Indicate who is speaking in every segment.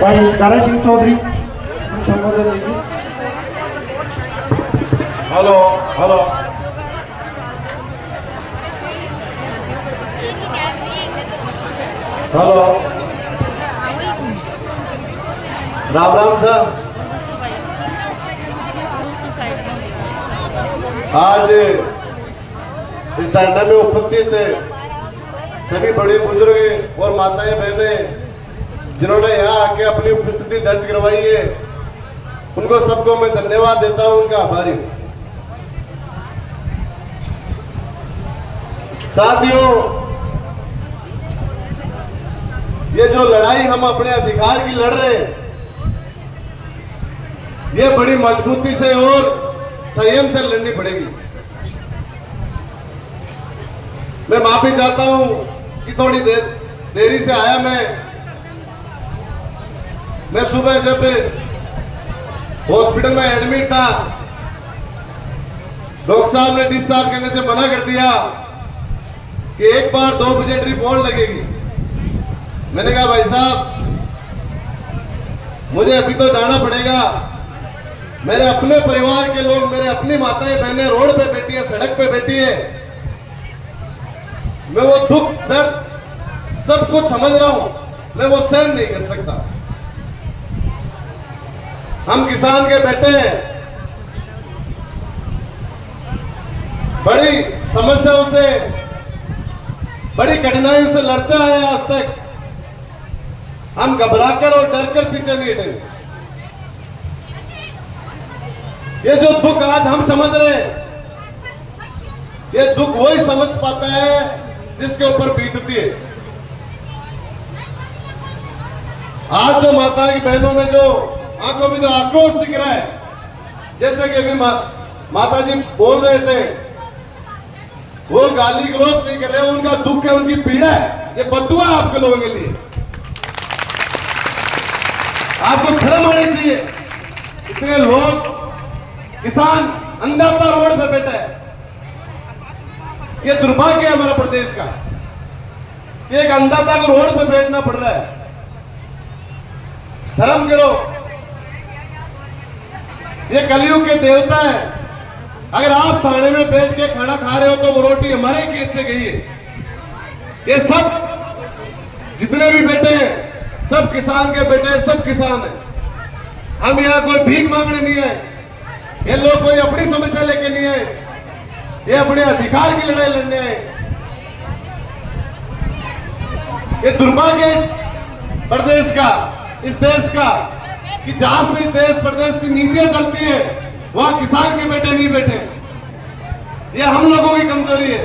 Speaker 1: भाई तारा सिंह चौधरी संबोधन लीजिए।
Speaker 2: Hello hello hello, Ram Ram sir. आज इस धरना में उपस्थित सभी बड़े बुजुर्ग और माताएं बहनें जिन्होंने यहाँ आके अपनी उपस्थिति दर्ज करवाई है, उनको सबको मैं धन्यवाद देता हूँ, उनका आभारी हूँ। साथियों, ये जो लड़ाई हम अपने अधिकार की लड़ रहे हैं, ये बड़ी मजबूती से और संयम से लड़नी पड़ेगी। मैं माफी चाहता हूं कि थोड़ी देरी से आया। मैं सुबह जब हॉस्पिटल में एडमिट था, डॉक्टर साहब ने डिस्चार्ज करने से मना कर दिया कि एक बार 2 बजे रिपोर्ट लगेगी। मैंने कहा भाई साहब, मुझे अभी तो जाना पड़ेगा। मेरे अपने परिवार के लोग, मेरे अपनी माताएं बहनें रोड पे बैठी है, सड़क पे बैठी है। मैं वो दुख दर्द सब कुछ समझ रहा हूं, मैं वो सहन नहीं कर सकता। हम किसान के बेटे हैं, बड़ी समस्याओं से, बड़ी कठिनाइयों से लड़ते आए आज तक। हम घबराकर और डरकर पीछे नहीं हटेंगे। ये जो दुख आज हम समझ रहे हैं, ये दुख वही समझ पाता है जिसके ऊपर बीतती है। आज जो माता की बहनों में जो आंखों में जो आक्रोश दिख रहा है, जैसे कि अभी माता जी बोल रहे थे, वो गाली गलौज नहीं कर रहे, उनका दुख है, उनकी पीड़ा है। ये बद्दुआ है आपके लोगों के लिए। आपको शर्म आनी चाहिए। इतने लोग, किसान अंधाता रोड पे बैठा है। ये दुर्भाग्य है हमारे प्रदेश का, एक अंधाता को रोड पे बैठना पड़ रहा है। शर्म करो। ये कलयुग के देवता है। अगर आप थाने में बैठ के खाना खा रहे हो तो वो रोटी हमारे खेत से गई है। ये सब जितने भी बेटे हैं, सब किसान के बेटे हैं, सब किसान हैं। हम यहाँ कोई भीख मांगने नहीं आए, ये लोग कोई अपनी समस्या लेके नहीं आए, ये अपने अधिकार की लड़ाई लड़ने आए। ये दुर्भाग्य इस प्रदेश का, इस देश का, कि जहां से इस देश प्रदेश की नीतियां चलती है, वहां किसान के बेटे नहीं बैठे। ये हम लोगों की कमजोरी है।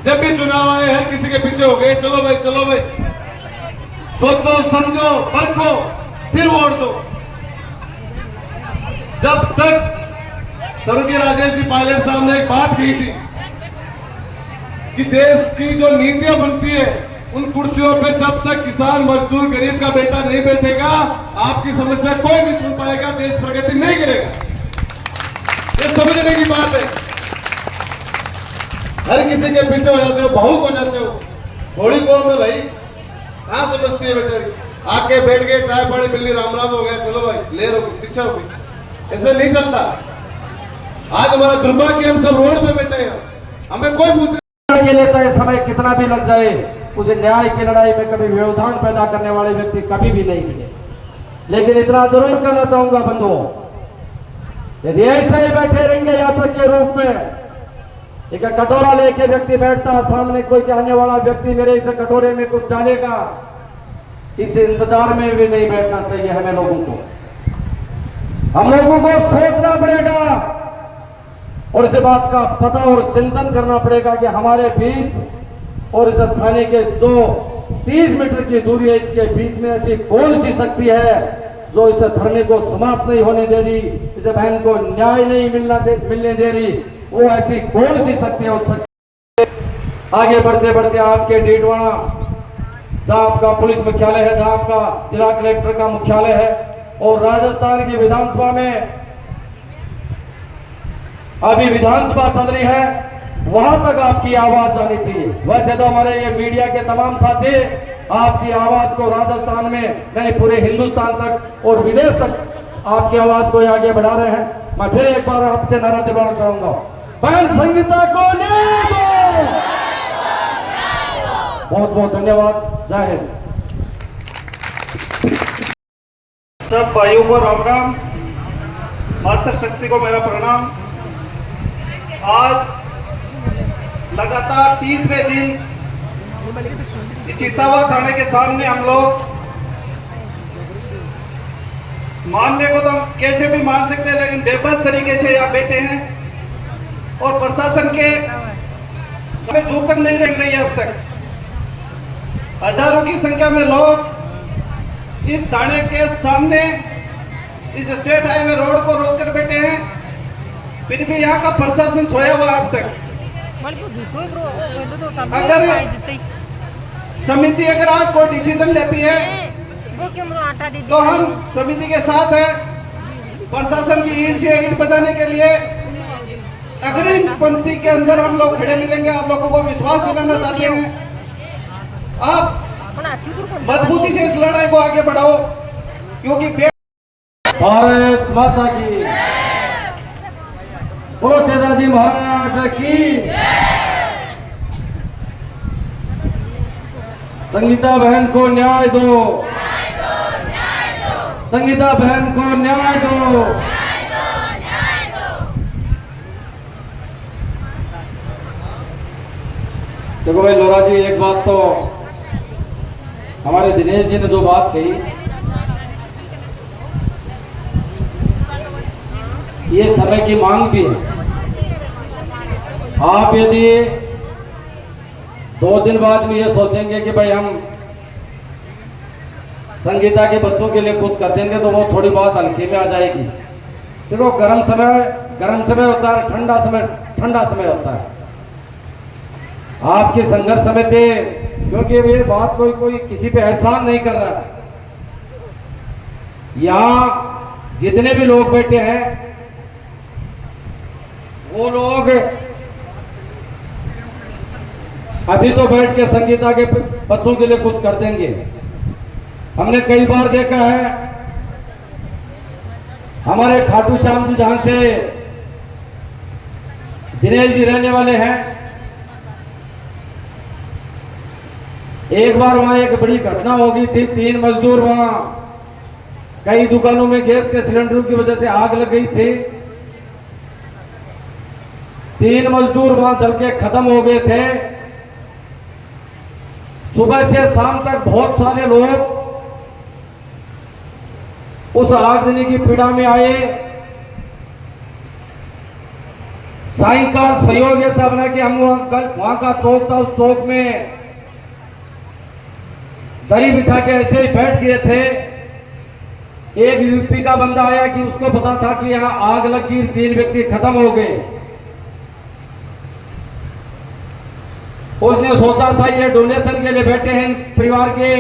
Speaker 2: जब भी चुनाव आए, हर किसी के पीछे हो गए, चलो भाई चलो भाई, सोचो समझो परखो फिर वोट दो। जब तक स्वर्गीय राजेश जी पायलट साहब ने एक बात कही थी कि देश की जो नीतियां बनती है, उन कुर्सियों पे जब तक किसान, मजदूर, गरीब का बेटा नहीं बैठेगा, आपकी समस्या कोई नहीं सुन पाएगा, देश प्रगति नहीं करेगा। ये समझने की बात है। हर किसी के पीछे हो जाते हो, भावुक हो जाते हो। थोड़ी कौम है भाई, कहां से बचती है बेचारी। आके बैठ गए, चाय पानी मिलनी, राम राम हो गया, चलो भाई ले रहो, पीछे हो गई। ऐसे नहीं चलता। आज हमारा दुर्भाग्य, हम सब रोड पे बैठे हैं, हमें कोई पूछने
Speaker 1: के लिए चाहे समय कितना भी लग जाए, मुझे न्याय की लड़ाई में कभी व्यवधान पैदा करने वाले व्यक्ति कभी भी नहीं मिले। लेकिन इतना जरूर कहना चाहूंगा बंधुओं, यदि ऐसे ही बैठे रहेंगे याचक के रूप में, एक कटोरा लेके व्यक्ति बैठता, सामने कोई आने वाला व्यक्ति मेरे इस कटोरे में कुछ डालेगा, इस इंतजार में भी नहीं बैठना चाहिए। हमें लोगों को, हम लोगों को सोचना पड़ेगा और इस बात का पता और चिंतन करना पड़ेगा कि हमारे बीच और इस थाने के जो 30 मीटर की दूरी है, इसके बीच में ऐसी कौन सी शक्ति है जो इस धरने को समाप्त नहीं होने दे रही, इस बहन को न्याय नहीं मिलने दे रही। वो ऐसी कौन सी शक्ति है? उस शक्ति आगे बढ़ते बढ़ते आपके डीडवाना, जहां आपका पुलिस मुख्यालय है, जहां आपका जिला कलेक्टर का मुख्यालय है, और राजस्थान की विधानसभा में अभी विधानसभा चल रही है, वहां तक आपकी आवाज जानी चाहिए। वैसे तो हमारे ये मीडिया के तमाम साथी आपकी आवाज को राजस्थान में नहीं पूरे हिंदुस्तान तक और विदेश तक आपकी आवाज को आगे बढ़ा रहे हैं। मैं फिर एक बार आपसे नारा दिलवाना चाहूंगा, बहन संगीता को न्याय दो। बहुत बहुत धन्यवाद। जय हिंद।
Speaker 3: सब भाइयों को राम राम, मातृशक्ति को मेरा प्रणाम। आज लगातार तीसरे दिन चितावा थाने के सामने हम लोग मानने को तो हम कैसे भी मान सकते हैं, लेकिन बेबस तरीके से यहाँ बैठे हैं और प्रशासन के हमें जोकर नहीं रह रही है। अब तक हजारों की संख्या में लोग इस थाने के सामने इस स्टेट हाईवे रोड को रोककर बैठे हैं, फिर भी यहाँ का प्रशासन सोया हुआ अब तक। अगर समिति अगर आज कोई डिसीजन लेती है तो हम समिति के साथ हैं। प्रशासन की ईंट से ईंट बजाने के लिए अग्रिम पंक्ति के अंदर हम लोग खड़े मिलेंगे। आप लोगों को विश्वास दिलाना चाहते हैं, आप मजबूती से इस लड़ाई को आगे बढ़ाओ, क्योंकि
Speaker 1: भारत माता की, बोलो तेजाजी महाराज की। संगीता बहन को न्याय दो, संगीता बहन को न्याय दो। देखो भाई लोरा जी, एक बात तो हमारे दिनेश जी ने जो बात कही, ये समय की मांग भी है। आप यदि 2 दिन बाद में ये सोचेंगे कि भाई हम संगीता के बच्चों के लिए कुछ कर देंगे, तो वो थोड़ी बात हल्के में आ जाएगी। देखो गर्म समय होता है, ठंडा समय होता है। आपके संघर्ष समय थे, क्योंकि ये बात कोई किसी पे एहसान नहीं कर रहा है। यहाँ जितने भी लोग बैठे हैं वो लोग अभी तो बैठ के संगीता के बच्चों के लिए कुछ कर देंगे। हमने कई बार देखा है, हमारे खाटू श्याम जी जहां से दिनेश जी रहने वाले हैं, एक बार वहां एक बड़ी घटना हो गई थी। 3 मजदूर वहां कई दुकानों में गैस के सिलेंडरों की वजह से आग लग गई थी। 3 मजदूर वहां जल के खत्म हो गए थे। सुबह से शाम तक बहुत सारे लोग उस आगजनी की पीड़ा में आए। सायंकाल सहयोग ऐसा बना कि हम वहां का चौक था, उस चौक में दरी बिछा के ऐसे ही बैठ गए थे। एक यूपी का बंदा आया कि उसको पता था कि यहाँ आग लगी, 3 व्यक्ति खत्म हो गए। उसने सोचा था ये डोनेशन के लिए बैठे हैं परिवार के,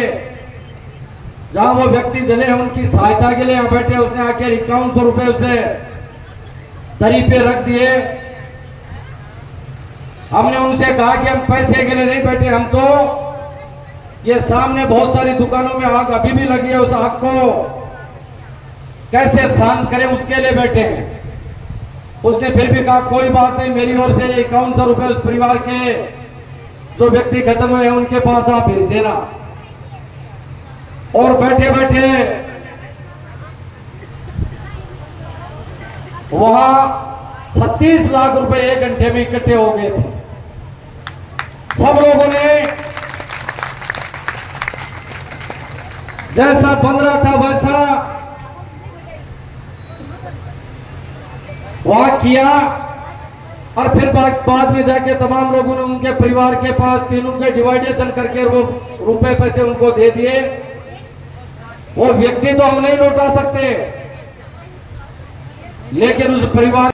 Speaker 1: जहां वो व्यक्ति जले हैं उनकी सहायता के लिए यहाँ बैठे। उसने आके 5100 रुपए उसे दरी पे रख दिए। हमने उनसे कहा कि हम पैसे के लिए नहीं बैठे, हम तो ये सामने बहुत सारी दुकानों में आग अभी भी लगी है, उस आग को कैसे शांत करें उसके लिए बैठे हैं। उसने फिर भी कहा कोई बात नहीं, मेरी ओर से 5100 रुपए उस परिवार के जो व्यक्ति खत्म हुए हैं उनके पास आप भेज देना। और बैठे बैठे वहां 36 लाख रुपए 1 घंटे में इकट्ठे हो गए थे। सब लोगों ने जैसा बन रहा था वैसा वहां किया। और फिर बाद में जाके तमाम लोगों ने उनके परिवार के पास तीनों के डिवाइडेशन करके वो रुपए पैसे उनको दे दिए। वो व्यक्ति तो हम नहीं लौटा सकते, लेकिन उस परिवार